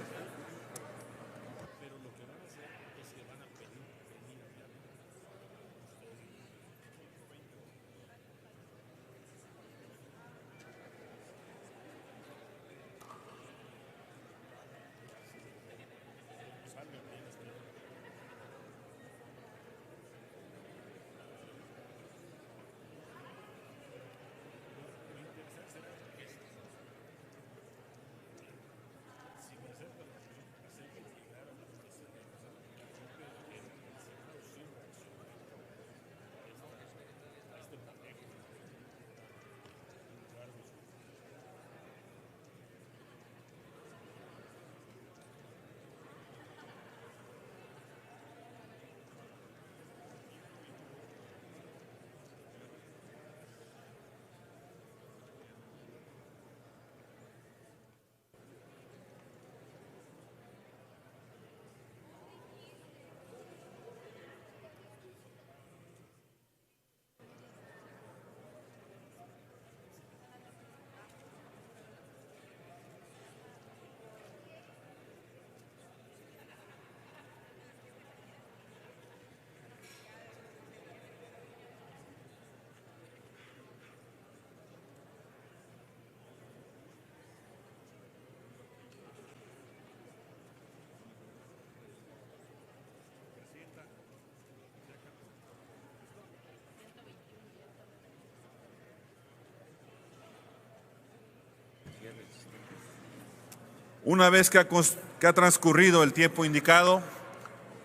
Una vez que ha transcurrido el tiempo indicado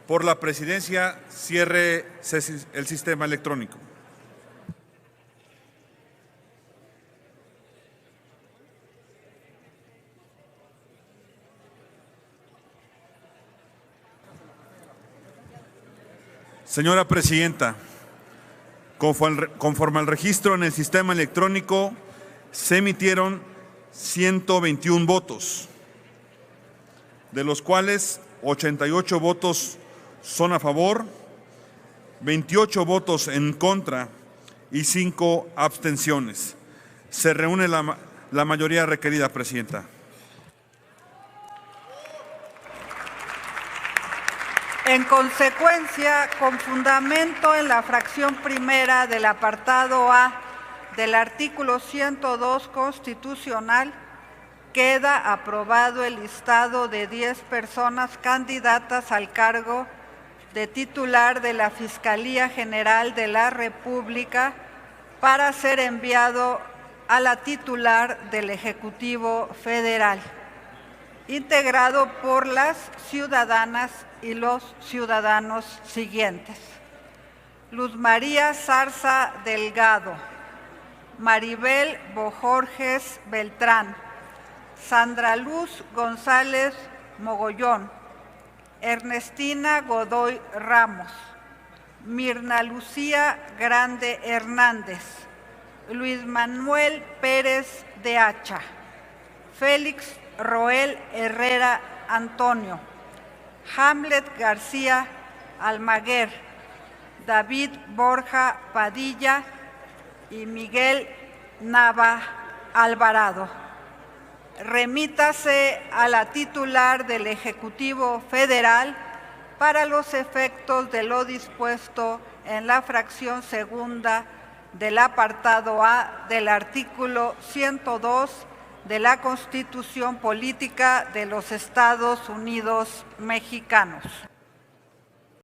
por la presidencia, cierre el sistema electrónico. Señora presidenta, conforme al registro en el sistema electrónico, se emitieron 121 votos, de los cuales 88 votos son a favor, 28 votos en contra y 5 abstenciones. Se reúne la mayoría requerida, presidenta. En consecuencia, con fundamento en la fracción primera del apartado A del artículo 102 constitucional, queda aprobado el listado de 10 personas candidatas al cargo de titular de la Fiscalía General de la República para ser enviado a la titular del Ejecutivo Federal, integrado por las ciudadanas y los ciudadanos siguientes: Luz María Zarza Delgado, Maribel Bojorges Beltrán, Sandra Luz González Mogollón, Ernestina Godoy Ramos, Mirna Lucía Grande Hernández, Luis Manuel Pérez de Hacha, Félix Roel Herrera Antonio, Hamlet García Almaguer, David Borja Padilla y Miguel Nava Alvarado. Remítase a la titular del Ejecutivo Federal para los efectos de lo dispuesto en la fracción segunda del apartado A del artículo 102 de la Constitución Política de los Estados Unidos Mexicanos.